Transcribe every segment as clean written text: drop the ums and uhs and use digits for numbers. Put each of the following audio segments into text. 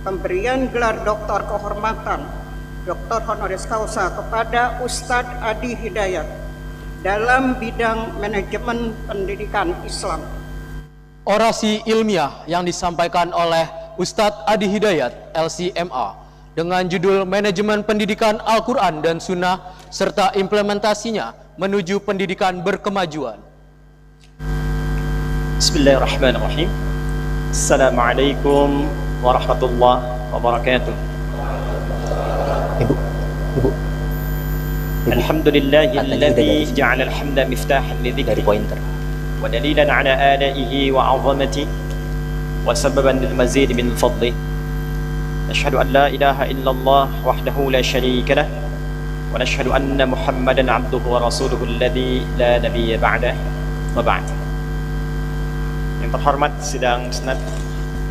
pemberian gelar doktor kehormatan Dr. Honoris Causa kepada Ustadz Adi Hidayat dalam bidang manajemen pendidikan Islam. Orasi ilmiah yang disampaikan oleh Ustadz Adi Hidayat, LCMA, dengan judul Manajemen Pendidikan Al-Quran dan Sunnah serta implementasinya menuju pendidikan berkemajuan. Bismillahirrahmanirrahim. Assalamualaikum warahmatullahi wabarakatuh. Ibu. Alhamdulillahilladzi ja'ala al-hamda miftahan li Dari dzikri pointer. wa dalilan ala alaihi wa 'azamati wa sababan lil mazid min fadli. Nashhadu an la ilaha illallah wahdahu la syarika lah wa nashhadu anna Muhammadan 'abduhu wa rasuluhu alladzi la nabiyya ba'dah wa ba'd. Yang terhormat sidang senat,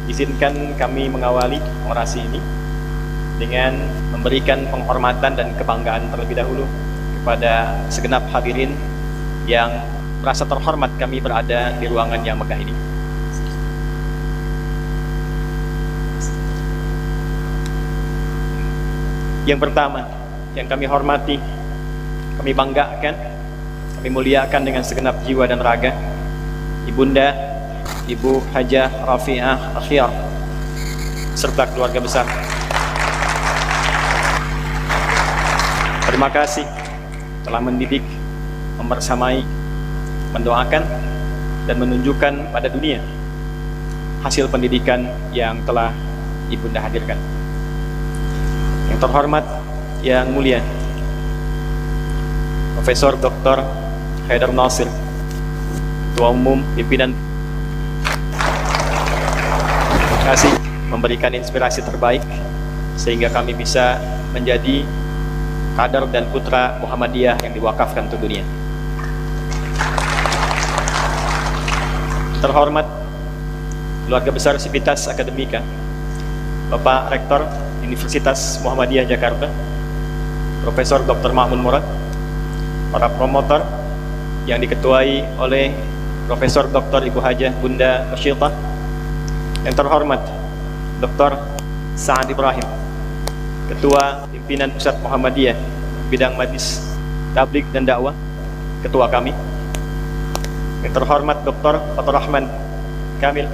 izinkan kami mengawali orasi ini dengan memberikan penghormatan dan kebanggaan terlebih dahulu kepada segenap hadirin yang merasa terhormat kami berada di ruangan yang megah ini. Yang pertama, yang kami hormati, kami banggakan, kami muliakan dengan segenap jiwa dan raga, Ibunda Ibu Hajah Rafi'ah Akhyar serta keluarga besar. Terima kasih telah mendidik, membersamai, mendoakan, dan menunjukkan pada dunia hasil pendidikan yang telah Ibunda hadirkan. Yang terhormat, yang mulia, Profesor Dr. Haidar Nasir, Ketua Umum Pimpinan, terima kasih memberikan inspirasi terbaik sehingga kami bisa menjadi kader dan putra Muhammadiyah yang diwakafkan untuk dunia. Terhormat keluarga besar Sivitas Akademika, Bapak Rektor Universitas Muhammadiyah Jakarta, Profesor Dr. Ma'mun Murad, para promotor yang diketuai oleh Profesor Dr. Ibu Hajah Bunda Masyiltah, yang terhormat Dr. Sa'ad Ibrahim, Ketua Pimpinan Pusat Muhammadiyah Bidang Majlis Tabligh dan Dakwah, Ketua kami. Yang terhormat Dr. Fathur Rahman Kamil,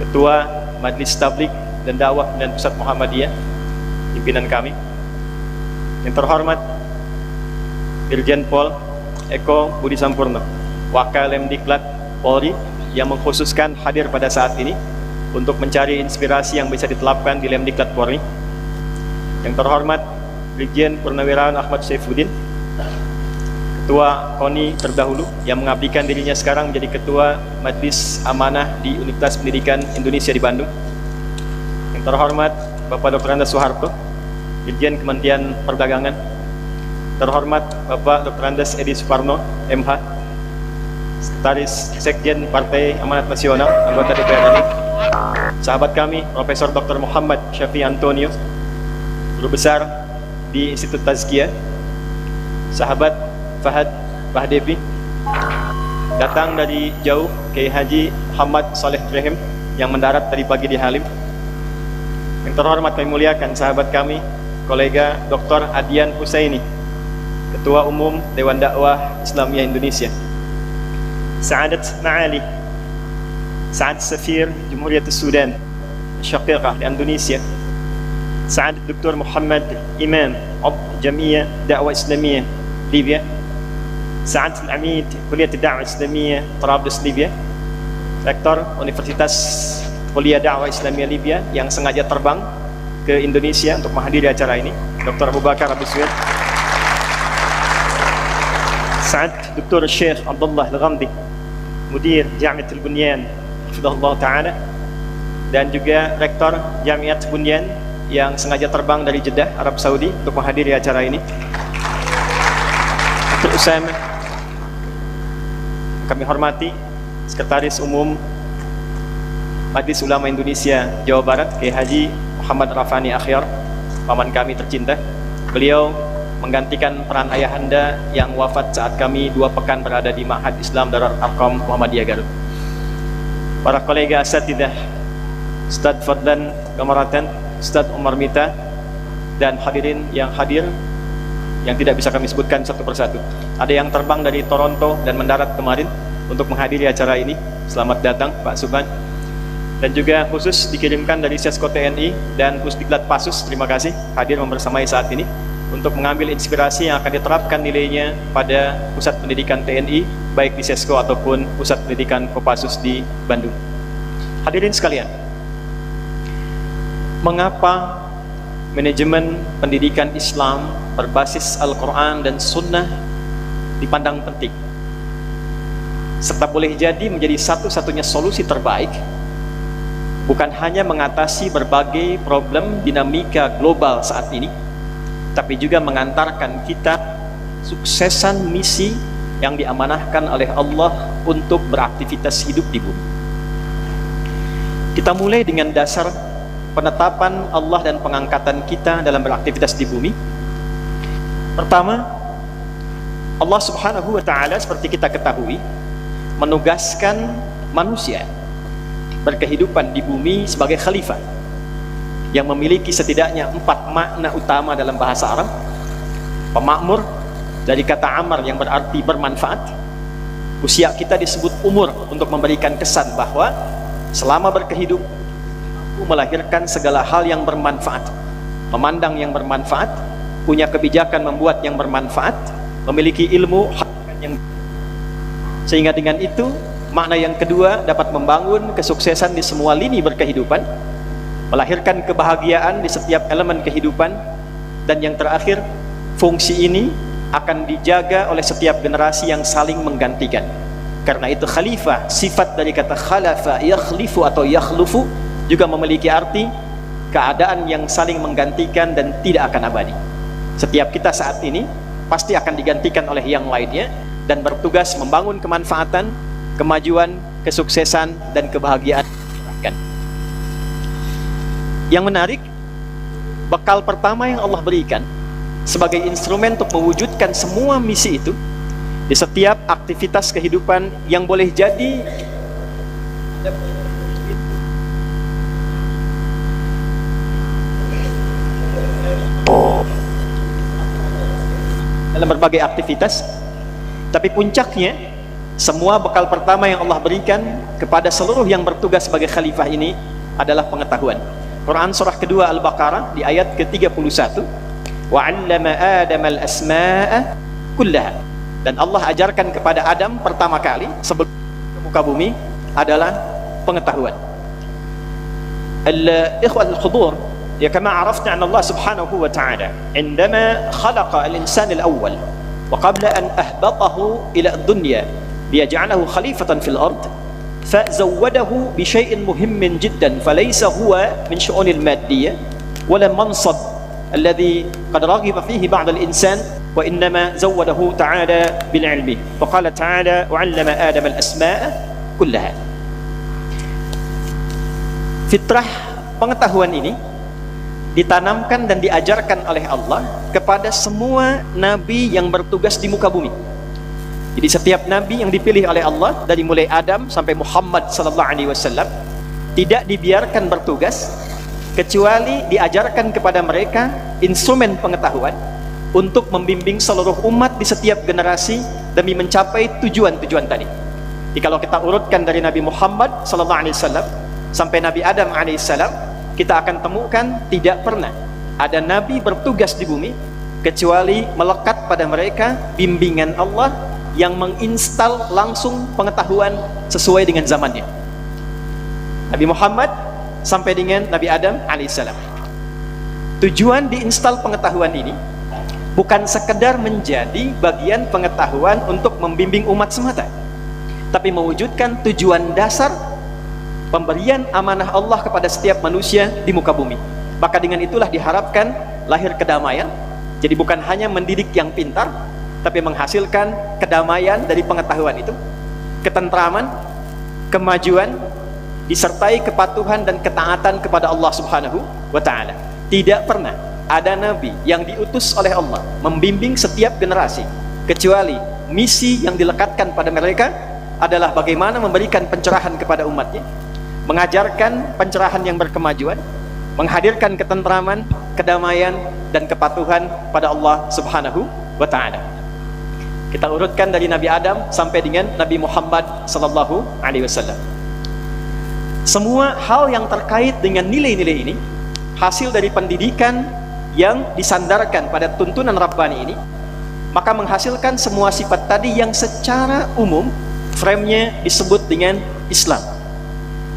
Ketua Majlis Tabligh dan Dakwah dan Pusat Muhammadiyah, pimpinan kami. Yang terhormat Dirjen Pol Eko Budi Sampurno, Wakil-Lemdiklat Polri, yang mengkhususkan hadir pada saat ini untuk mencari inspirasi yang bisa ditelapkan di Lemdiklat Polri. Yang terhormat Brigjen Purnawirawan Ahmad Saifuddin, Ketua KONI terdahulu yang mengabdikan dirinya sekarang menjadi Ketua Majelis Amanah di Universitas Pendidikan Indonesia di Bandung. Yang terhormat Bapak Dr. Andes Soeharto, Dirjen Kementerian Perdagangan. Terhormat Bapak Dr. Andes Edi Suparno, MH, Sekretaris Sekjen Partai Amanat Nasional, anggota DPR RI. Sahabat kami Profesor Dr. Muhammad Syafi Antonio, Guru Besar di Institut Tazkiyah. Sahabat Fahad Bahdevi, datang dari jauh, Kiai Haji Muhammad Saleh Ibrahim yang mendarat tadi pagi di Halim. Yang terhormat kami muliakan sahabat kami, kolega Dr. Adian Husaini, Ketua Umum Dewan Dakwah Islamiyah Indonesia. Sa'adat Ma'ali, Sa'ad Safir Jumhuriyat Sudan Syaqiqah di Indonesia. Sa'ad Dr. Muhammad Imam Abd Jamiyah Dakwah Islamiyah Libya. Sa'ad Al-Amid Kuliah Dakwah Islamiyah Trablus Libya. Rektor Universitas Kuliah Dakwah Islamiyah Libya yang sengaja terbang ke Indonesia untuk menghadiri acara ini, Dr. Abu Bakar Abu Suwid. Sa'ad Dr. Syekh Abdullah Al-Ghamdi, Mudir Jamiatul Bunyan Hafidhahullah Ta'ala, dan juga Rektor Jamiat Bunyan yang sengaja terbang dari Jeddah, Arab Saudi untuk menghadiri acara ini. Dr. Usama, kami hormati Sekretaris Umum Majelis Ulama Indonesia Jawa Barat, Kiai Haji Muhammad Rafani Akhyar, paman kami tercinta. Beliau menggantikan peran ayahanda yang wafat saat kami 2 pekan berada di Ma'had Islam Darul Arqam Muhammadiyah Garut. Para kolega asatidah Ustadz Fadlan Kamaratan, Ustadz Umar Mita, dan hadirin yang hadir yang tidak bisa kami sebutkan satu persatu. Ada yang terbang dari Toronto dan mendarat kemarin untuk menghadiri acara ini. Selamat datang Pak Subhan. Dan juga khusus dikirimkan dari Sesko TNI dan Pusdiklat Pasus, terima kasih hadir membersamai saat ini untuk mengambil inspirasi yang akan diterapkan nilainya pada Pusat Pendidikan TNI, baik di Sesko ataupun Pusat Pendidikan Kopassus di Bandung. Hadirin sekalian, mengapa manajemen pendidikan Islam berbasis Al-Quran dan Sunnah dipandang penting, serta boleh jadi menjadi satu-satunya solusi terbaik, bukan hanya mengatasi berbagai problem dinamika global saat ini, tapi juga mengantarkan kita suksesan misi yang diamanahkan oleh Allah untuk beraktivitas hidup di bumi. Kita mulai dengan dasar penetapan Allah dan pengangkatan kita dalam beraktivitas di bumi. Pertama, Allah Subhanahu wa Ta'ala seperti kita ketahui menugaskan manusia berkehidupan di bumi sebagai khalifah yang memiliki setidaknya 4 makna utama dalam bahasa Arab. Pemakmur, dari kata amar yang berarti bermanfaat. Usia kita disebut umur untuk memberikan kesan bahwa selama berkehidup melahirkan segala hal yang bermanfaat, memandang yang bermanfaat, punya kebijakan membuat yang bermanfaat, memiliki ilmu yang, sehingga dengan itu makna yang kedua dapat membangun kesuksesan di semua lini berkehidupan, melahirkan kebahagiaan di setiap elemen kehidupan, dan yang terakhir, fungsi ini akan dijaga oleh setiap generasi yang saling menggantikan. Karena itu khalifah, sifat dari kata khalafa, yakhlifu atau yakhlufu, juga memiliki arti keadaan yang saling menggantikan dan tidak akan abadi. Setiap kita saat ini pasti akan digantikan oleh yang lainnya dan bertugas membangun kemanfaatan, kemajuan, kesuksesan, dan kebahagiaan. Yang menarik, bekal pertama yang Allah berikan sebagai instrumen untuk mewujudkan semua misi itu di setiap aktivitas kehidupan yang boleh jadi dalam berbagai aktivitas, tapi puncaknya semua bekal pertama yang Allah berikan kepada seluruh yang bertugas sebagai khalifah ini adalah pengetahuan. Quran surah kedua Al-Baqarah di ayat ke-31, wa 'allama Adama al-asma'a kullaha, dan Allah ajarkan kepada Adam pertama kali sebelum ke muka bumi adalah pengetahuan. Al-ikhwah al-hudur, ya kama arafna an Allah subhanahu wa ta'ala indama khalaqa al-insan al-awwal wa qabla an ahbatahu ila ad-dunya liyaj'alahu khalifatan fil ard فزوده بشيء مهم جدا فليس هو من شؤون المادية ولا منصب الذي قد رغب فيه بعض الإنسان وإنما زوده تعالى بالعلم فقال تعالى وعلم آدم الأسماء كلها. Fitrah pengetahuan ini ditanamkan dan diajarkan oleh Allah kepada semua nabi yang bertugas di muka bumi. Jadi setiap nabi yang dipilih oleh Allah dari mulai Adam sampai Muhammad sallallahu alaihi wasallam tidak dibiarkan bertugas kecuali diajarkan kepada mereka instrumen pengetahuan untuk membimbing seluruh umat di setiap generasi demi mencapai tujuan-tujuan tadi. Jadi kalau kita urutkan dari Nabi Muhammad sallallahu alaihi wasallam sampai Nabi Adam alaihi salam, kita akan temukan tidak pernah ada nabi bertugas di bumi kecuali melekat pada mereka bimbingan Allah yang menginstal langsung pengetahuan sesuai dengan zamannya. Nabi Muhammad sampai dengan Nabi Adam alaihissalam. Tujuan diinstal pengetahuan ini bukan sekedar menjadi bagian pengetahuan untuk membimbing umat semata, tapi mewujudkan tujuan dasar pemberian amanah Allah kepada setiap manusia di muka bumi. Maka dengan itulah diharapkan lahir kedamaian. Jadi bukan hanya mendidik yang pintar, tapi menghasilkan kedamaian dari pengetahuan itu, ketentraman, kemajuan, disertai kepatuhan dan ketaatan kepada Allah Subhanahu wa Ta'ala. Tidak pernah ada nabi yang diutus oleh Allah membimbing setiap generasi kecuali misi yang dilekatkan pada mereka adalah bagaimana memberikan pencerahan kepada umatnya, mengajarkan pencerahan yang berkemajuan, menghadirkan ketentraman, kedamaian, dan kepatuhan pada Allah Subhanahu wa Ta'ala. Kita urutkan dari Nabi Adam sampai dengan Nabi Muhammad sallallahu alaihi wasallam. Semua hal yang terkait dengan nilai-nilai ini hasil dari pendidikan yang disandarkan pada tuntunan Rabbani ini, maka menghasilkan semua sifat tadi yang secara umum frame-nya disebut dengan Islam.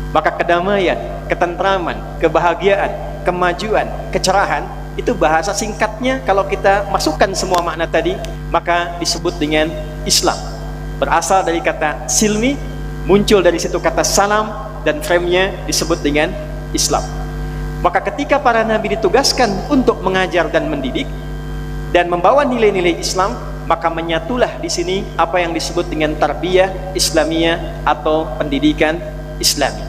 Maka kedamaian, ketentraman, kebahagiaan, kemajuan, kecerahan, itu bahasa singkatnya kalau kita masukkan semua makna tadi, maka disebut dengan Islam. Berasal dari kata silmi, muncul dari situ kata salam, dan frame-nya disebut dengan Islam. Maka ketika para nabi ditugaskan untuk mengajar dan mendidik dan membawa nilai-nilai Islam, maka menyatulah di sini apa yang disebut dengan tarbiyah Islamiyah atau pendidikan Islami.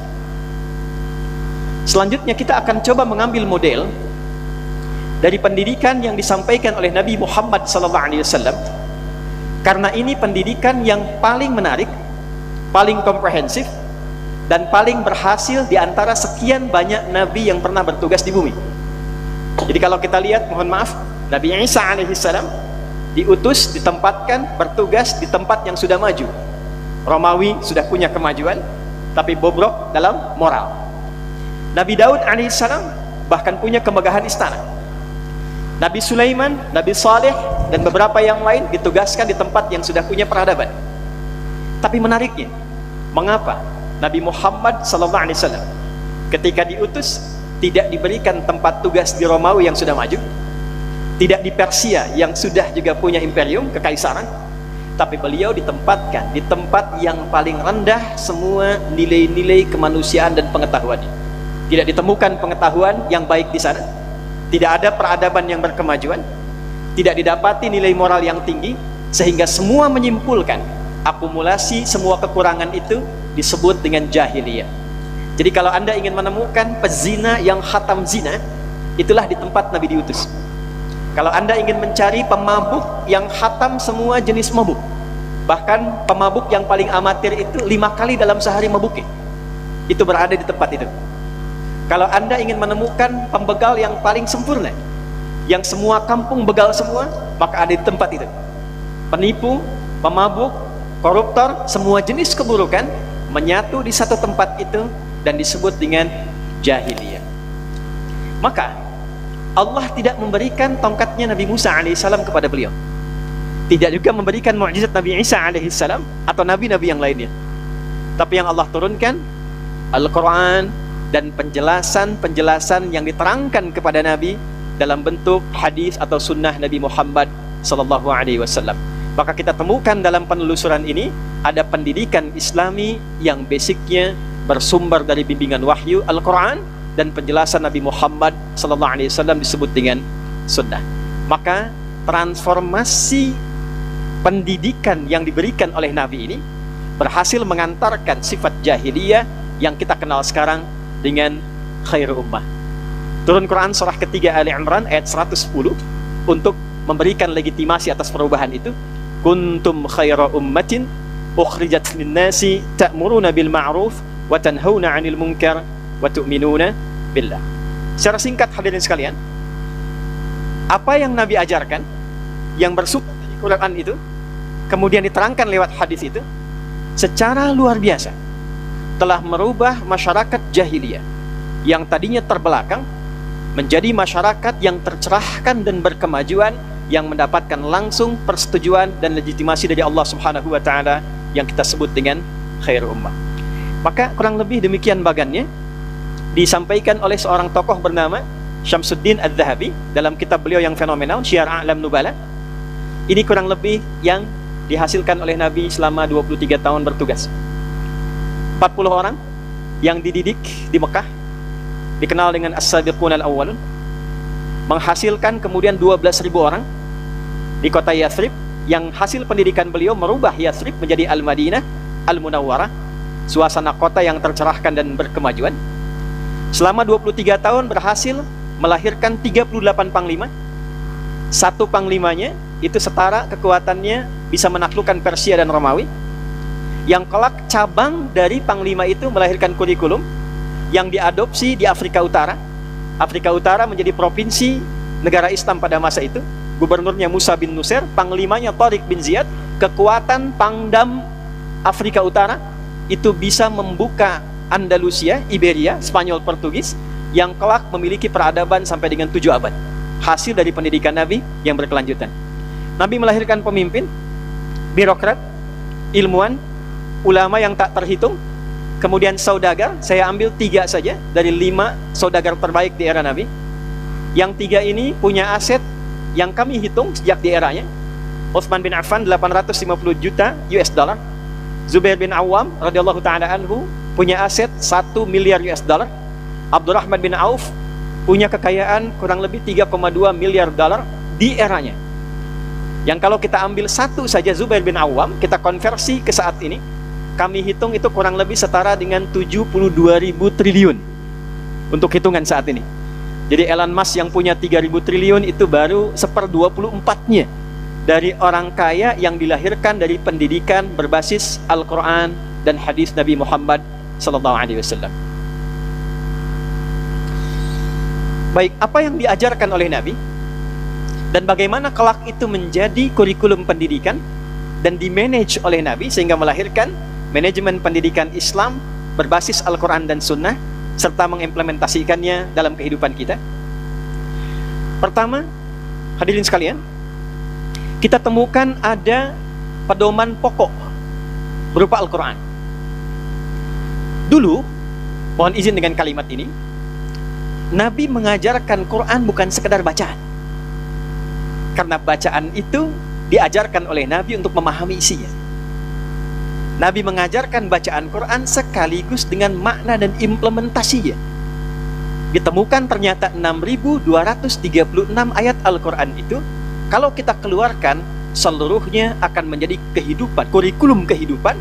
Selanjutnya kita akan coba mengambil model dari pendidikan yang disampaikan oleh Nabi Muhammad SAW, karena ini pendidikan yang paling menarik, paling komprehensif, dan paling berhasil di antara sekian banyak nabi yang pernah bertugas di bumi. Jadi kalau kita lihat, mohon maaf, Nabi Isa alaihissalam diutus, ditempatkan, bertugas di tempat yang sudah maju. Romawi sudah punya kemajuan, tapi bobrok dalam moral. Nabi Daud alaihissalam bahkan punya kemegahan istana. Nabi Sulaiman, Nabi Saleh, dan beberapa yang lain ditugaskan di tempat yang sudah punya peradaban. Tapi menariknya, mengapa Nabi Muhammad SAW ketika diutus tidak diberikan tempat tugas di Romawi yang sudah maju, tidak di Persia yang sudah juga punya imperium, kekaisaran, tapi beliau ditempatkan di tempat yang paling rendah semua nilai-nilai kemanusiaan dan pengetahuannya. Tidak ditemukan pengetahuan yang baik di sana, tidak ada peradaban yang berkemajuan, tidak didapati nilai moral yang tinggi, sehingga semua menyimpulkan akumulasi semua kekurangan itu disebut dengan jahiliyah. Jadi kalau Anda ingin menemukan pezina yang khatam zina, itulah di tempat Nabi diutus. Kalau Anda ingin mencari pemabuk yang khatam semua jenis mabuk, bahkan pemabuk yang paling amatir itu 5 kali dalam sehari mabuknya, itu berada di tempat itu. Kalau Anda ingin menemukan pembegal yang paling sempurna, yang semua kampung begal semua, maka ada di tempat itu. Penipu, pemabuk, koruptor, semua jenis keburukan menyatu di satu tempat itu dan disebut dengan jahiliyah. Maka Allah tidak memberikan tongkatnya Nabi Musa alaihissalam kepada beliau, tidak juga memberikan mukjizat Nabi Isa alaihissalam atau nabi-nabi yang lainnya, tapi yang Allah turunkan Al-Quran dan penjelasan-penjelasan yang diterangkan kepada Nabi dalam bentuk hadis atau sunnah Nabi Muhammad SAW. Maka kita temukan dalam penelusuran ini ada pendidikan Islami yang basicnya bersumber dari bimbingan wahyu Al-Quran dan penjelasan Nabi Muhammad SAW disebut dengan sunnah. Maka transformasi pendidikan yang diberikan oleh Nabi ini berhasil mengantarkan sifat jahiliyah yang kita kenal sekarang dengan khairu ummah. Turun Quran surah ketiga Ali Imran ayat 110 untuk memberikan legitimasi atas perubahan itu. Kuntum khaira ummatin ukhrijat lin-nasi ta'muruna bil ma'ruf wa tanhauna 'anil munkar wa tu'minuna billah. Secara singkat hadirin sekalian, apa yang Nabi ajarkan yang bersumber dari Quran itu kemudian diterangkan lewat hadis itu secara luar biasa telah merubah masyarakat jahiliyah yang tadinya terbelakang menjadi masyarakat yang tercerahkan dan berkemajuan, yang mendapatkan langsung persetujuan dan legitimasi dari Allah Subhanahu wa Ta'ala yang kita sebut dengan khair ummah. Maka kurang lebih demikian bagannya disampaikan oleh seorang tokoh bernama Syamsuddin Adz-Dzahabi dalam kitab beliau yang fenomenal Syiar A'lam Nubala. Ini kurang lebih yang dihasilkan oleh Nabi selama 23 tahun bertugas. 40 orang yang dididik di Mekah, dikenal dengan As-Sabiqun Al-Awwalun, menghasilkan kemudian 12.000 orang di kota Yathrib, yang hasil pendidikan beliau merubah Yathrib menjadi Al-Madinah Al-Munawwarah, suasana kota yang tercerahkan dan berkemajuan. Selama 23 tahun berhasil melahirkan 38 panglima. Satu panglimanya itu setara kekuatannya bisa menaklukkan Persia dan Romawi. Yang kelak cabang dari panglima itu melahirkan kurikulum yang diadopsi di Afrika Utara. Afrika Utara menjadi provinsi negara Islam pada masa itu. Gubernurnya Musa bin Nusair, panglimanya Tariq bin Ziyad. Kekuatan Pangdam Afrika Utara itu bisa membuka Andalusia, Iberia, Spanyol, Portugis yang kelak memiliki peradaban sampai dengan 7 abad. Hasil dari pendidikan Nabi yang berkelanjutan. Nabi melahirkan pemimpin, birokrat, ilmuwan, ulama yang tak terhitung, kemudian saudagar. Saya ambil 3 saja dari 5 saudagar terbaik di era Nabi. Yang 3 ini punya aset yang kami hitung sejak di eranya. Utsman bin Affan 850 juta US dollar. Zubair bin Awam radhiyallahu taala anhu punya aset 1 miliar US dollar. Abdurrahman bin Auf punya kekayaan kurang lebih 3,2 miliar dolar di eranya. Yang kalau kita ambil satu saja Zubair bin Awam, kita konversi ke saat ini, kami hitung itu kurang lebih setara dengan 72.000 triliun untuk hitungan saat ini. Jadi Elon Musk yang punya 3.000 triliun itu baru 1/24-nya dari orang kaya yang dilahirkan dari pendidikan berbasis Al-Quran dan hadis Nabi Muhammad SAW. Baik, apa yang diajarkan oleh Nabi dan bagaimana kelak itu menjadi kurikulum pendidikan dan dimanage oleh Nabi sehingga melahirkan manajemen pendidikan Islam berbasis Al-Quran dan Sunnah serta mengimplementasikannya dalam kehidupan kita. Pertama, hadirin sekalian, kita temukan ada pedoman pokok berupa Al-Quran. Dulu, mohon izin dengan kalimat ini, Nabi mengajarkan Quran bukan sekedar bacaan. Karena bacaan itu diajarkan oleh Nabi untuk memahami isinya. Nabi mengajarkan bacaan Quran sekaligus dengan makna dan implementasinya. Ditemukan ternyata 6.236 ayat Al-Quran itu, kalau kita keluarkan, seluruhnya akan menjadi kehidupan, kurikulum kehidupan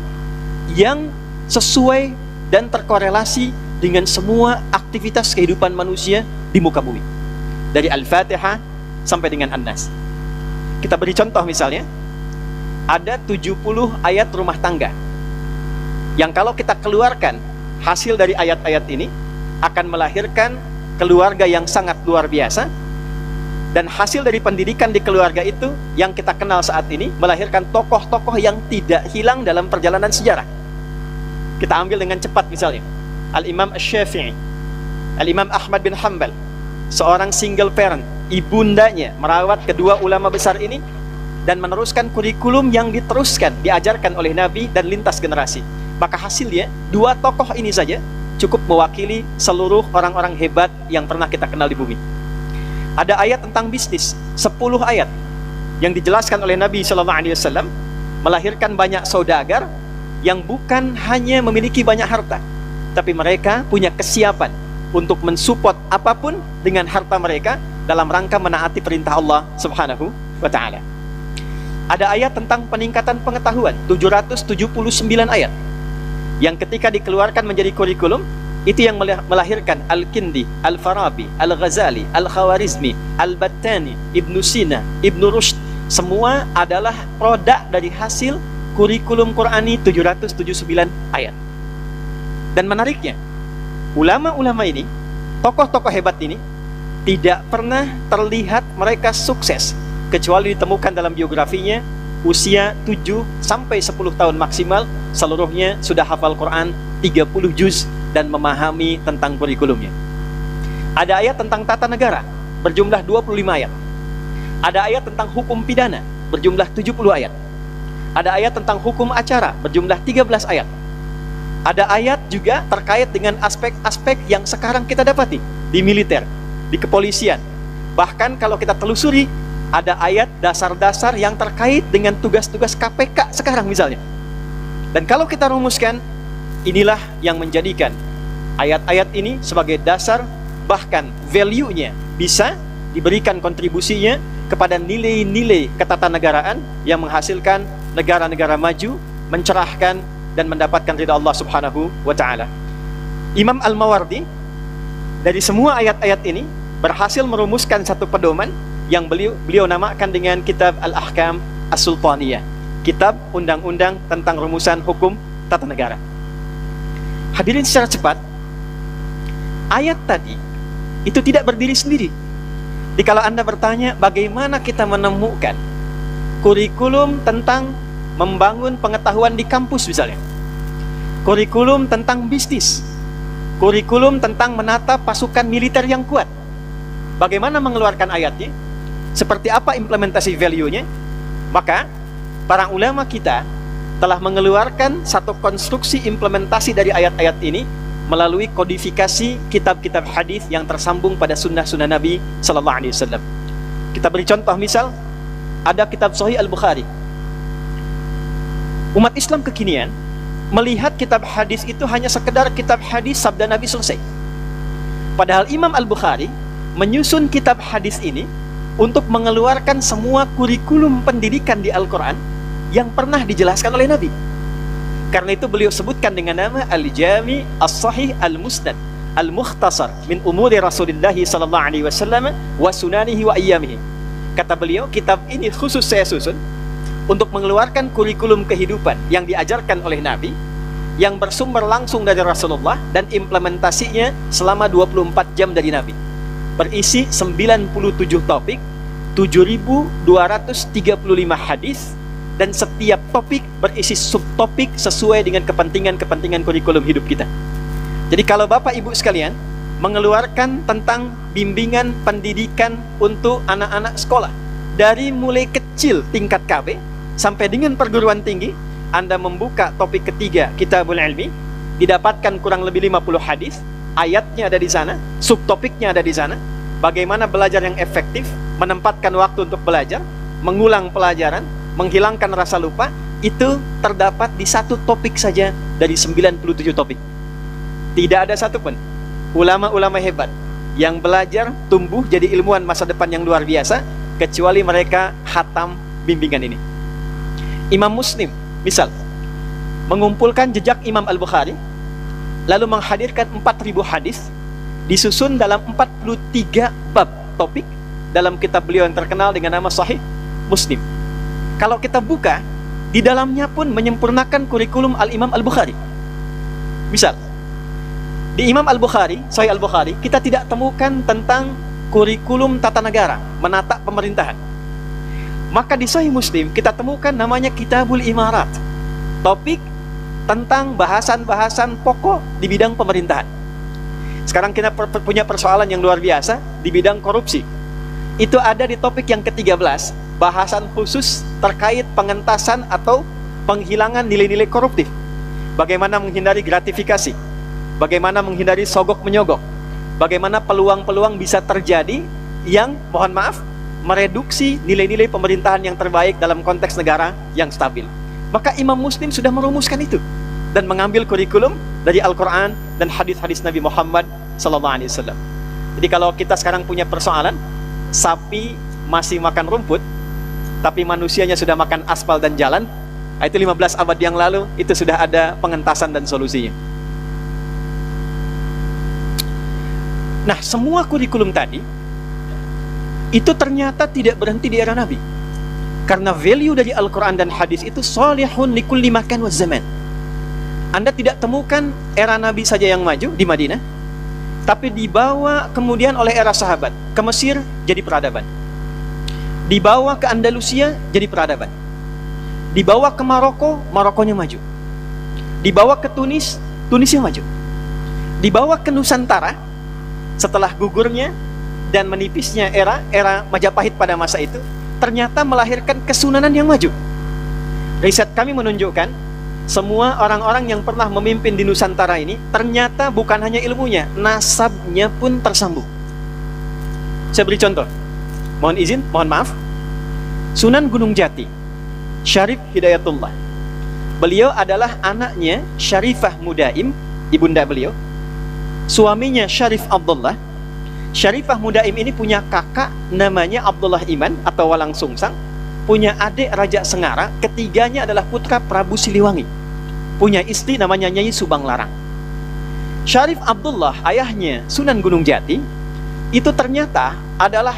yang sesuai dan terkorelasi dengan semua aktivitas kehidupan manusia di muka bumi. Dari Al-Fatihah sampai dengan An-Nas. Kita beri contoh misalnya, ada 70 ayat rumah tangga yang kalau kita keluarkan hasil dari ayat-ayat ini akan melahirkan keluarga yang sangat luar biasa, dan hasil dari pendidikan di keluarga itu yang kita kenal saat ini melahirkan tokoh-tokoh yang tidak hilang dalam perjalanan sejarah. Kita ambil dengan cepat misalnya Al-Imam Asy-Syafi'i, Al-Imam Ahmad bin Hanbal, seorang single parent, ibundanya merawat kedua ulama besar ini dan meneruskan kurikulum yang diteruskan, diajarkan oleh Nabi dan lintas generasi. Maka hasilnya, 2 tokoh ini saja cukup mewakili seluruh orang-orang hebat yang pernah kita kenal di bumi. Ada ayat tentang bisnis, 10 ayat yang dijelaskan oleh Nabi SAW, melahirkan banyak saudagar yang bukan hanya memiliki banyak harta, tapi mereka punya kesiapan untuk mensupport apapun dengan harta mereka dalam rangka menaati perintah Allah Subhanahu wa ta'ala. Ada ayat tentang peningkatan pengetahuan, 779 ayat yang ketika dikeluarkan menjadi kurikulum, itu yang melahirkan Al-Kindi, Al-Farabi, Al-Ghazali, Al-Khawarizmi, Al-Battani, Ibnu Sina, Ibnu Rushd. Semua adalah produk dari hasil kurikulum Qurani 779 ayat. Dan menariknya, ulama-ulama ini, tokoh-tokoh hebat ini, tidak pernah terlihat mereka sukses kecuali ditemukan dalam biografinya usia 7 sampai 10 tahun maksimal, seluruhnya sudah hafal Quran 30 juz dan memahami tentang kurikulumnya. Ada ayat tentang tata negara berjumlah 25 ayat. Ada ayat tentang hukum pidana berjumlah 70 ayat. Ada ayat tentang hukum acara berjumlah 13 ayat. Ada ayat juga terkait dengan aspek-aspek yang sekarang kita dapati di militer, di kepolisian. Bahkan kalau kita telusuri, ada ayat dasar-dasar yang terkait dengan tugas-tugas KPK sekarang misalnya. Dan kalau kita rumuskan, inilah yang menjadikan ayat-ayat ini sebagai dasar, bahkan value-nya bisa diberikan kontribusinya kepada nilai-nilai ketatanegaraan yang menghasilkan negara-negara maju, mencerahkan dan mendapatkan ridha Allah Subhanahu wa ta'ala. Imam Al-Mawardi dari semua ayat-ayat ini berhasil merumuskan satu pedoman yang beliau namakan dengan kitab Al-Ahkam As-Sultaniyah, kitab undang-undang tentang rumusan hukum tata negara. Hadirin secara cepat, ayat tadi itu tidak berdiri sendiri. Jadi kalau Anda bertanya bagaimana kita menemukan kurikulum tentang membangun pengetahuan di kampus misalnya, kurikulum tentang bisnis, kurikulum tentang menata pasukan militer yang kuat, bagaimana mengeluarkan ayatnya, seperti apa implementasi value-nya, maka para ulama kita telah mengeluarkan satu konstruksi implementasi dari ayat-ayat ini melalui kodifikasi kitab-kitab hadis yang tersambung pada sunnah-sunnah Nabi Sallallahu Alaihi Wasallam. Kita beri contoh, misal ada kitab Sahih Al-Bukhari. Umat Islam kekinian melihat kitab hadis itu hanya sekedar kitab hadis sabda Nabi selesai. Padahal Imam Al-Bukhari menyusun kitab hadis ini untuk mengeluarkan semua kurikulum pendidikan di Al-Quran yang pernah dijelaskan oleh Nabi. Karena itu beliau sebutkan dengan nama Al-Jami As-Sahih Al-Musnad Al-Mukhtasar min umuri Rasulullah sallallahu alaihi wasallam wa sunanihi wa ayyamihi. Kata beliau, kitab ini khusus saya susun untuk mengeluarkan kurikulum kehidupan yang diajarkan oleh Nabi, yang bersumber langsung dari Rasulullah dan implementasinya selama 24 jam dari Nabi. Berisi 97 topik, 7.235 hadis, dan setiap topik berisi subtopik sesuai dengan kepentingan kurikulum hidup kita. Jadi kalau Bapak Ibu sekalian mengeluarkan tentang bimbingan pendidikan untuk anak-anak sekolah dari mulai kecil tingkat KB sampai dengan perguruan tinggi, Anda membuka topik ketiga Kitabul Ilmi, didapatkan kurang lebih 50 hadis, ayatnya ada di sana, subtopiknya ada di sana, bagaimana belajar yang efektif, menempatkan waktu untuk belajar, mengulang pelajaran, menghilangkan rasa lupa, itu terdapat di satu topik saja dari 97 topik. Tidak ada satupun ulama-ulama hebat yang belajar tumbuh jadi ilmuwan masa depan yang luar biasa kecuali mereka khatam bimbingan ini. Imam Muslim misal mengumpulkan jejak Imam Al-Bukhari, lalu menghadirkan 4.000 hadis disusun dalam 43 bab topik dalam kitab beliau yang terkenal dengan nama Sahih Muslim. Kalau kita buka, di dalamnya pun menyempurnakan kurikulum Al-Imam Al-Bukhari. Misal, di Imam Al-Bukhari, Sahih Al-Bukhari, kita tidak temukan tentang kurikulum tata negara, menata pemerintahan. Maka di Sahih Muslim, kita temukan namanya Kitabul Imarat, topik tentang bahasan-bahasan pokok di bidang pemerintahan. Sekarang kita punya persoalan yang luar biasa di bidang korupsi. Itu ada di topik yang ke-13, bahasan khusus terkait pengentasan atau penghilangan nilai-nilai koruptif. Bagaimana menghindari gratifikasi, bagaimana menghindari sogok menyogok, bagaimana peluang-peluang bisa terjadi yang, mohon maaf, mereduksi nilai-nilai pemerintahan yang terbaik dalam konteks negara yang stabil. Maka Imam Muslim sudah merumuskan itu dan mengambil kurikulum dari Al-Quran dan hadis-hadis Nabi Muhammad SAW. Jadi kalau kita sekarang punya persoalan, sapi masih makan rumput, tapi manusianya sudah makan aspal dan jalan, itu 15 abad yang lalu, itu sudah ada pengentasan dan solusinya. Nah, semua kurikulum tadi, itu ternyata tidak berhenti di era Nabi. Karena value dari Al-Quran dan hadis itu salihun likulli makan wa zaman. Anda tidak temukan era Nabi saja yang maju di Madinah, tapi dibawa kemudian oleh era sahabat ke Mesir jadi peradaban, dibawa ke Andalusia jadi peradaban, dibawa ke Maroko, Marokonya maju, dibawa ke Tunis, Tunisnya maju, dibawa ke Nusantara setelah gugurnya dan menipisnya era Majapahit pada masa itu, ternyata melahirkan kesunanan yang maju. Riset kami menunjukkan semua orang-orang yang pernah memimpin di Nusantara ini ternyata bukan hanya ilmunya, nasabnya pun tersambung. Saya beri contoh, mohon izin, mohon maaf. Sunan Gunung Jati, Syarif Hidayatullah, beliau adalah anaknya Syarifah Mudaim, ibunda beliau. Suaminya Syarif Abdullah. Syarifah Mudaim ini punya kakak namanya Abdullah Iman atau Walang Sungsang, punya adik Raja Sengara, ketiganya adalah putra Prabu Siliwangi, punya istri namanya Nyai Subang Larang. Syarif Abdullah, ayahnya Sunan Gunung Jati, itu ternyata adalah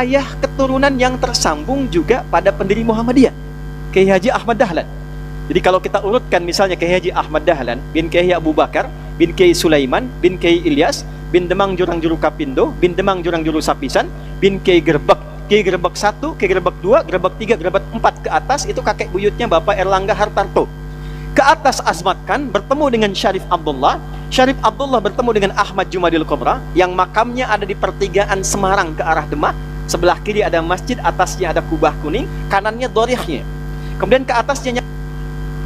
ayah keturunan yang tersambung juga pada pendiri Muhammadiyah, Kiai Haji Ahmad Dahlan. Jadi kalau kita urutkan misalnya Kiai Haji Ahmad Dahlan bin Kiai Abu Bakar bin Kiai Sulaiman bin Kiai Ilyas bin Demang Jurang Juru Kapindo, bin Demang Jurang Juru Sapisan, bin Kiai Gerbek. Kiai Gerbek 1, Kiai Gerbek 2, Gerbek 3, Gerbek 4 ke atas itu kakek buyutnya Bapak Erlangga Hartarto. Ke atas Azmat Khan bertemu dengan Syarif Abdullah. Syarif Abdullah bertemu dengan Ahmad Jumadil Kubra yang makamnya ada di pertigaan Semarang ke arah Demak. Sebelah kiri ada masjid, atasnya ada kubah kuning, kanannya dorihnya. Kemudian ke atasnya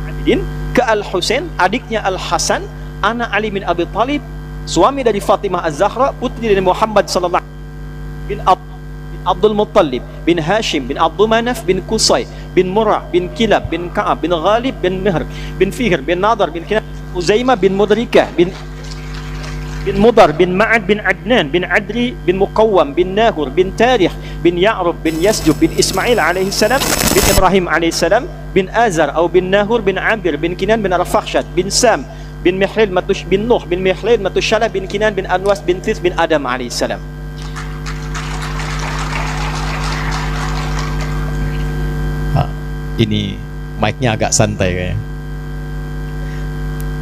Abidin, ke Al-Husain, adiknya Al-Hasan, anak Ali bin Abi Thalib, suami dari Fatimah Az-Zahra, putri dari Muhammad sallallahu bin Abdul Muttalib, bin Hashim, bin Abdul Manaf, bin Qusay, bin Murrah, bin Kilab, bin Ka'ab, bin Ghalib, bin Mihr, bin Fihr, bin Nadar, bin Kinab, Uzaimah, bin Mudrikah, bin Mudar, bin Ma'ad, bin Adnan, bin Adri, bin Muqawwam, bin Nahur, bin Tarikh, bin Ya'rub, bin Yasjub, bin Ismail alaihi salam, bin Ibrahim alaihi salam, bin Azar atau bin Nahur, bin Amir, bin Kinan, bin Arfakhshad, bin Sam, bin Mihlil, bin Nuh, bin Mihlil, Matushalah, bin Kinan, bin Anwas, bin Tis, bin Adam alaihi salam. Ini mic-nya agak santai kayaknya.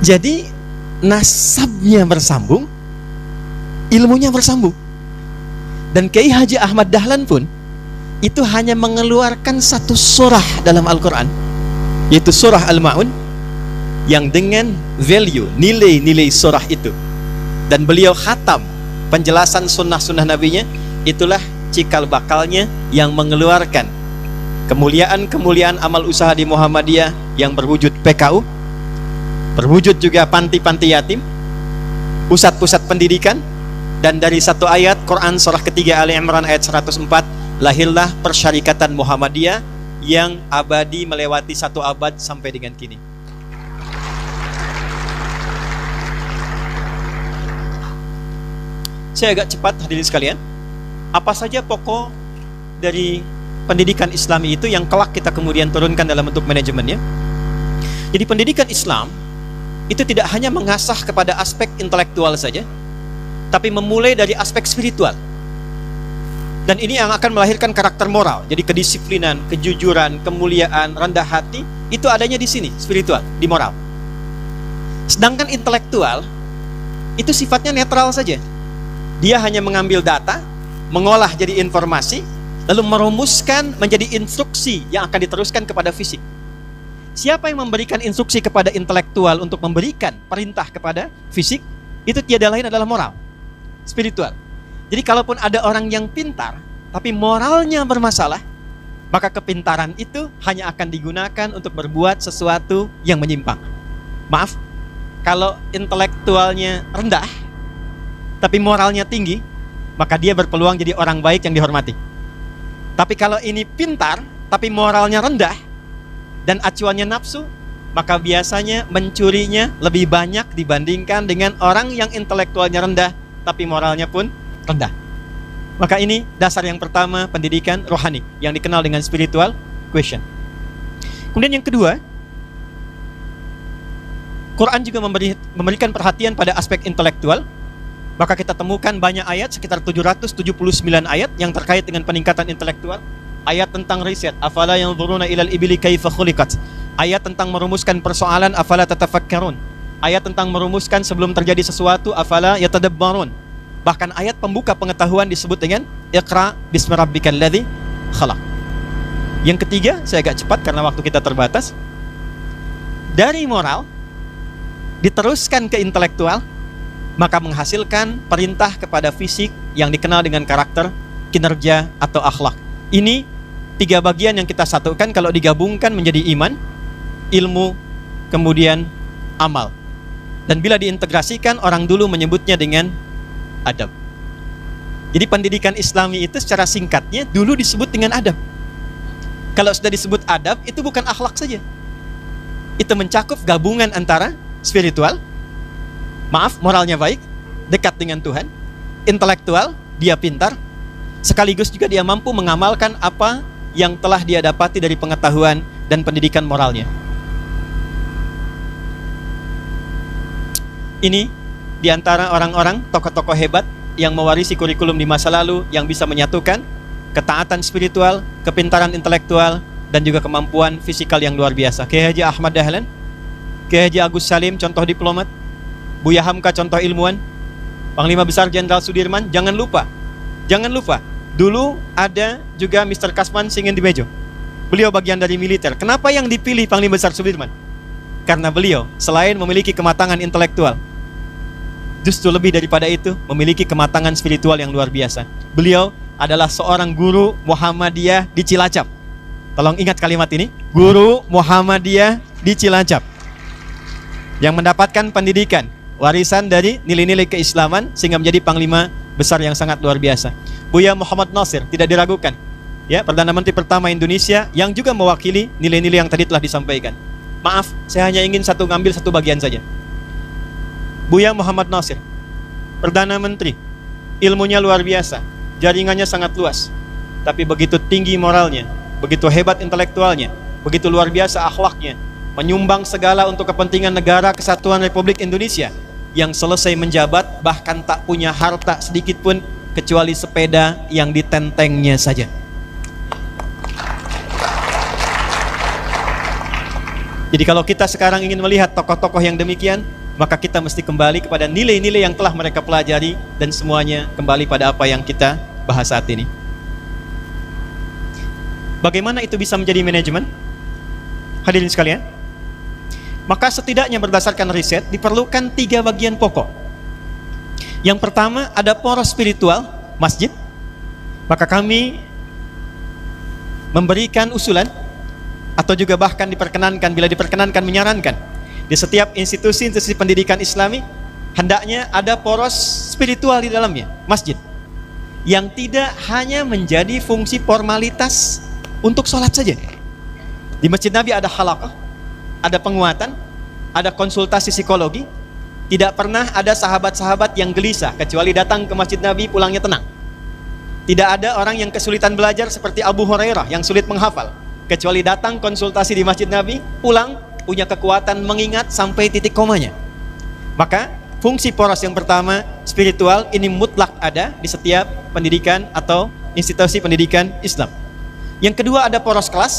Jadi nasabnya bersambung, ilmunya bersambung. Dan Kiai Haji Ahmad Dahlan pun itu hanya mengeluarkan satu surah dalam Al-Quran, yaitu surah Al-Ma'un, yang dengan value, nilai-nilai surah itu. Dan beliau khatam penjelasan sunnah-sunnah nabinya. Itulah cikal bakalnya yang mengeluarkan kemuliaan-kemuliaan amal usaha di Muhammadiyah yang berwujud PKU, berwujud juga panti-panti yatim, pusat-pusat pendidikan, dan dari satu ayat Quran surah ketiga Ali Imran ayat 104, lahirlah Persyarikatan Muhammadiyah yang abadi melewati satu abad sampai dengan kini. Saya agak cepat hadirin sekalian. Apa saja pokok dari pendidikan Islami itu yang kelak kita kemudian turunkan dalam bentuk manajemennya? Jadi pendidikan Islam itu tidak hanya mengasah kepada aspek intelektual saja, tapi memulai dari aspek spiritual. Dan ini yang akan melahirkan karakter moral. Jadi kedisiplinan, kejujuran, kemuliaan, rendah hati itu adanya di sini, spiritual, di moral. Sedangkan intelektual itu sifatnya netral saja. Dia hanya mengambil data, mengolah jadi informasi, lalu merumuskan menjadi instruksi yang akan diteruskan kepada fisik. Siapa yang memberikan instruksi kepada intelektual untuk memberikan perintah kepada fisik, itu tiada lain adalah moral, spiritual. Jadi kalaupun ada orang yang pintar tapi moralnya bermasalah, maka kepintaran itu hanya akan digunakan untuk berbuat sesuatu yang menyimpang. Maaf, kalau intelektualnya rendah tapi moralnya tinggi, maka dia berpeluang jadi orang baik yang dihormati. Tapi kalau ini pintar tapi moralnya rendah dan acuannya nafsu, maka biasanya mencurinya lebih banyak dibandingkan dengan orang yang intelektualnya rendah tapi moralnya pun rendah. Maka ini dasar yang pertama pendidikan rohani yang dikenal dengan spiritual question. Kemudian yang kedua, Quran juga memberikan perhatian pada aspek intelektual. Maka kita temukan banyak ayat, sekitar 779 ayat yang terkait dengan peningkatan intelektual. Ayat tentang riset, afala yanzuruna ilal ibili kaifa khuliqat. Ayat tentang merumuskan persoalan, afala tatafakkarun. Ayat tentang merumuskan sebelum terjadi sesuatu, afala yatadabbarun. Bahkan ayat pembuka pengetahuan disebut dengan Iqra bismi rabbikal ladzi khalaq. Yang ketiga, saya agak cepat karena waktu kita terbatas. Dari moral diteruskan ke intelektual, maka menghasilkan perintah kepada fisik yang dikenal dengan karakter, kinerja, atau akhlak. Ini tiga bagian yang kita satukan kalau digabungkan menjadi iman, ilmu, kemudian amal. Dan bila diintegrasikan, orang dulu menyebutnya dengan adab. Jadi pendidikan Islami itu secara singkatnya dulu disebut dengan adab. Kalau sudah disebut adab, itu bukan akhlak saja. Itu mencakup gabungan antara spiritual, maaf, moralnya baik, dekat dengan Tuhan, intelektual, dia pintar, sekaligus juga dia mampu mengamalkan apa yang telah dia dapati dari pengetahuan dan pendidikan moralnya. Ini diantara orang-orang, tokoh-tokoh hebat yang mewarisi kurikulum di masa lalu, yang bisa menyatukan ketaatan spiritual, kepintaran intelektual, dan juga kemampuan fisikal yang luar biasa. Kiai Haji Ahmad Dahlan, Kiai Haji Agus Salim, contoh diplomat, Buya Hamka, contoh ilmuwan, Panglima Besar Jenderal Sudirman, jangan lupa, dulu ada juga Mr. Kasman Singendimejo. Beliau bagian dari militer. Kenapa yang dipilih Panglima Besar Sudirman? Karena beliau selain memiliki kematangan intelektual, justru lebih daripada itu memiliki kematangan spiritual yang luar biasa. Beliau adalah seorang guru Muhammadiyah di Cilacap. Tolong ingat kalimat ini, guru Muhammadiyah di Cilacap, yang mendapatkan pendidikan warisan dari nilai-nilai keislaman sehingga menjadi panglima besar yang sangat luar biasa. Buya Muhammad Nasir tidak diragukan, ya, Perdana Menteri pertama Indonesia yang juga mewakili nilai-nilai yang tadi telah disampaikan. Maaf, saya hanya ingin ngambil satu bagian saja. Buya Muhammad Nasir, Perdana Menteri, ilmunya luar biasa, jaringannya sangat luas, tapi begitu tinggi moralnya, begitu hebat intelektualnya, begitu luar biasa akhlaknya, menyumbang segala untuk kepentingan negara kesatuan Republik Indonesia. Yang selesai menjabat bahkan tak punya harta sedikit pun kecuali sepeda yang ditentengnya saja. Jadi kalau kita sekarang ingin melihat tokoh-tokoh yang demikian, maka kita mesti kembali kepada nilai-nilai yang telah mereka pelajari dan semuanya kembali pada apa yang kita bahas saat ini. Bagaimana itu bisa menjadi manajemen? Hadirin sekalian, maka setidaknya berdasarkan riset diperlukan 3 bagian pokok. Yang pertama ada poros spiritual masjid. Maka kami memberikan usulan atau juga bahkan diperkenankan, bila diperkenankan menyarankan, di setiap institusi pendidikan Islami hendaknya ada poros spiritual di dalamnya, masjid, yang tidak hanya menjadi fungsi formalitas untuk sholat saja. Di Masjid Nabi ada halaqah, ada penguatan, ada konsultasi psikologi. Tidak pernah ada sahabat-sahabat yang gelisah kecuali datang ke Masjid Nabi pulangnya tenang. Tidak ada orang yang kesulitan belajar seperti Abu Hurairah yang sulit menghafal, kecuali datang konsultasi di Masjid Nabi, pulang punya kekuatan mengingat sampai titik komanya. Maka fungsi poros yang pertama spiritual ini mutlak ada di setiap pendidikan atau institusi pendidikan Islam. Yang kedua ada poros kelas,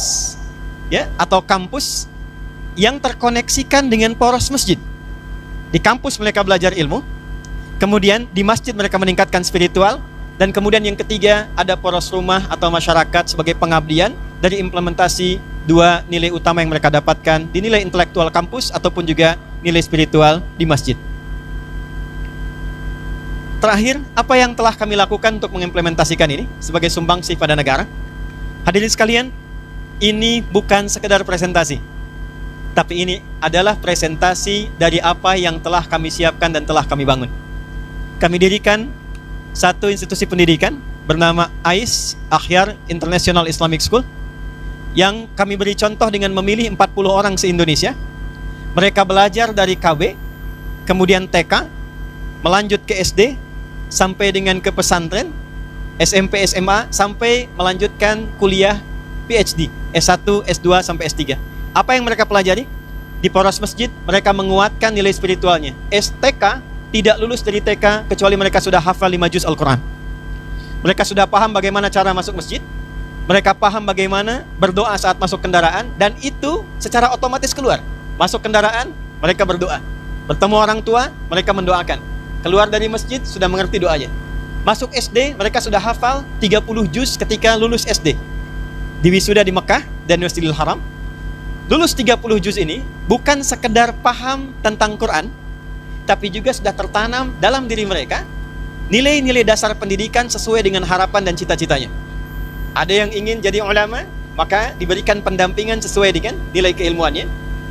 ya, atau kampus yang terkoneksikan dengan poros masjid. Di kampus mereka belajar ilmu, kemudian di masjid mereka meningkatkan spiritual, dan kemudian yang ketiga ada poros rumah atau masyarakat sebagai pengabdian dari implementasi 2 nilai utama yang mereka dapatkan di nilai intelektual kampus ataupun juga nilai spiritual di masjid. Terakhir, apa yang telah kami lakukan untuk mengimplementasikan ini sebagai sumbangsi pada negara? Hadirin sekalian, ini bukan sekedar presentasi, tapi ini adalah presentasi dari apa yang telah kami siapkan dan telah kami bangun. Kami dirikan satu institusi pendidikan bernama AIS, Akhyar International Islamic School, yang kami beri contoh dengan memilih 40 orang se-Indonesia. Mereka belajar dari KB, kemudian TK, melanjut ke SD, sampai dengan ke pesantren, SMP, SMA, sampai melanjutkan kuliah PhD, S1, S2, sampai S3. Apa yang mereka pelajari? Di poros masjid, mereka menguatkan nilai spiritualnya. STK tidak lulus dari TK kecuali mereka sudah hafal 5 juz Al-Quran. Mereka sudah paham bagaimana cara masuk masjid, mereka paham bagaimana berdoa saat masuk kendaraan, dan itu secara otomatis keluar. Masuk kendaraan, mereka berdoa. Bertemu orang tua, mereka mendoakan. Keluar dari masjid, sudah mengerti doanya. Masuk SD, mereka sudah hafal 30 juz ketika lulus SD. Di wisuda di Mekah dan Masjidil Haram, lulus 30 juz ini bukan sekedar paham tentang Quran, tapi juga sudah tertanam dalam diri mereka nilai-nilai dasar pendidikan sesuai dengan harapan dan cita-citanya. Ada yang ingin jadi ulama, maka diberikan pendampingan sesuai dengan nilai keilmuannya.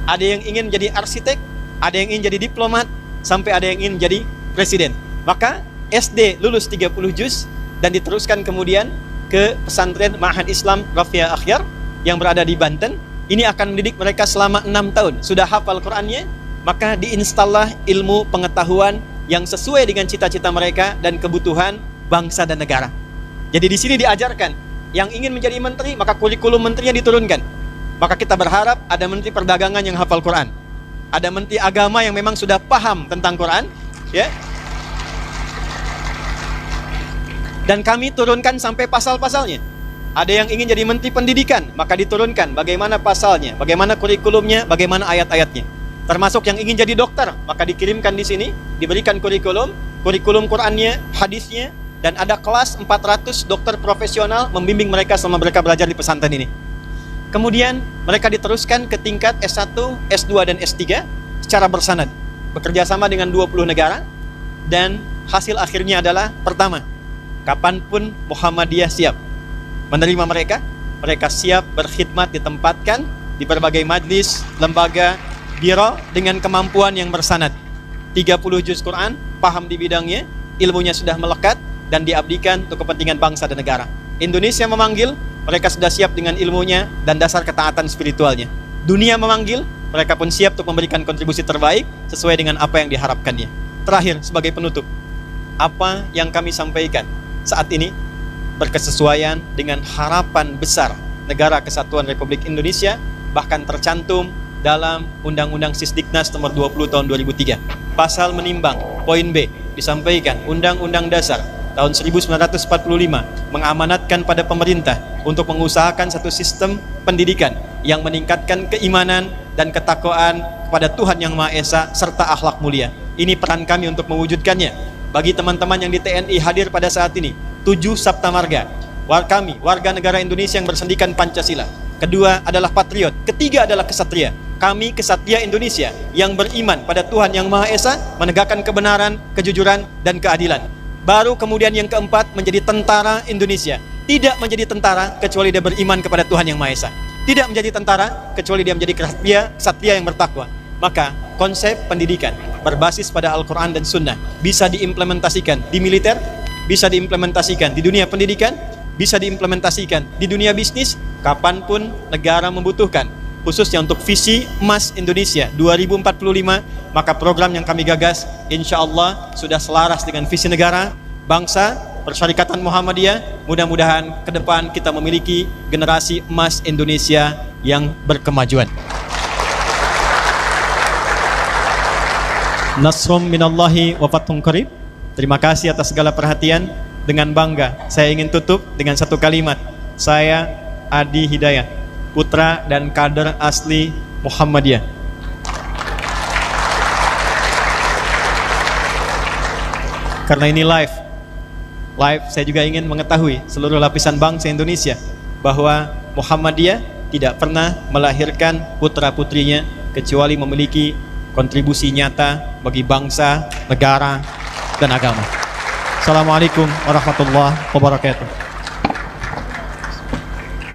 Ada yang ingin jadi arsitek, ada yang ingin jadi diplomat, sampai ada yang ingin jadi presiden. Maka SD lulus 30 juz dan diteruskan kemudian ke pesantren Ma'had Islam Rafia Akhyar yang berada di Banten. Ini akan mendidik mereka selama 6 tahun. Sudah hafal Qurannya, maka diinstallah ilmu pengetahuan yang sesuai dengan cita-cita mereka dan kebutuhan bangsa dan negara. Jadi di sini diajarkan, yang ingin menjadi menteri, maka kurikulum menterinya diturunkan. Maka kita berharap ada menteri perdagangan yang hafal Quran, ada menteri agama yang memang sudah paham tentang Quran, ya. Dan kami turunkan sampai pasal-pasalnya. Ada yang ingin jadi menteri pendidikan, maka diturunkan bagaimana pasalnya, bagaimana kurikulumnya, bagaimana ayat-ayatnya. Termasuk yang ingin jadi dokter, maka dikirimkan di sini, diberikan kurikulum, kurikulum Qur'annya, hadisnya, dan ada kelas 400 dokter profesional membimbing mereka selama mereka belajar di pesantren ini. Kemudian mereka diteruskan ke tingkat S1, S2, dan S3 secara bersanad, bekerja sama dengan 20 negara, dan hasil akhirnya adalah pertama, kapanpun Muhammadiyah siap menerima mereka, mereka siap berkhidmat ditempatkan di berbagai majlis, lembaga, biro dengan kemampuan yang bersanad. 30 juz Quran, paham di bidangnya, ilmunya sudah melekat, dan diabdikan untuk kepentingan bangsa dan negara. Indonesia memanggil, mereka sudah siap dengan ilmunya dan dasar ketaatan spiritualnya. Dunia memanggil, mereka pun siap untuk memberikan kontribusi terbaik sesuai dengan apa yang diharapkannya. Terakhir, sebagai penutup, apa yang kami sampaikan saat ini berkesesuaian dengan harapan besar Negara Kesatuan Republik Indonesia, bahkan tercantum dalam Undang-Undang Sisdiknas nomor 20 tahun 2003. Pasal menimbang, poin B, disampaikan Undang-Undang Dasar tahun 1945 mengamanatkan pada pemerintah untuk mengusahakan satu sistem pendidikan yang meningkatkan keimanan dan ketakwaan kepada Tuhan Yang Maha Esa serta akhlak mulia. Ini peran kami untuk mewujudkannya. Bagi teman-teman yang di TNI hadir pada saat ini, 7 Sabta Marga, kami warga negara Indonesia yang bersendikan Pancasila. Kedua adalah patriot, ketiga adalah kesatria. Kami kesatria Indonesia yang beriman pada Tuhan Yang Maha Esa, menegakkan kebenaran, kejujuran, dan keadilan. Baru kemudian yang keempat menjadi tentara Indonesia. Tidak menjadi tentara kecuali dia beriman kepada Tuhan Yang Maha Esa. Tidak menjadi tentara kecuali dia menjadi kesatria yang bertakwa. Maka konsep pendidikan berbasis pada Al-Quran dan Sunnah bisa diimplementasikan di militer, bisa diimplementasikan di dunia pendidikan, bisa diimplementasikan di dunia bisnis, kapanpun negara membutuhkan. Khususnya untuk visi emas Indonesia 2045, maka program yang kami gagas insya Allah sudah selaras dengan visi negara, bangsa, Persyarikatan Muhammadiyah. Mudah-mudahan ke depan kita memiliki generasi emas Indonesia yang berkemajuan. Nasrum minallahi wa fathun qarib. Terima kasih atas segala perhatian. Dengan bangga saya ingin tutup dengan satu kalimat. Saya Adi Hidayat, putra dan kader asli Muhammadiyah. Karena ini live, saya juga ingin mengetahui seluruh lapisan bangsa Indonesia bahwa Muhammadiyah tidak pernah melahirkan putra-putrinya kecuali memiliki kontribusi nyata bagi bangsa, negara, dan agama. Assalamualaikum warahmatullahi wabarakatuh.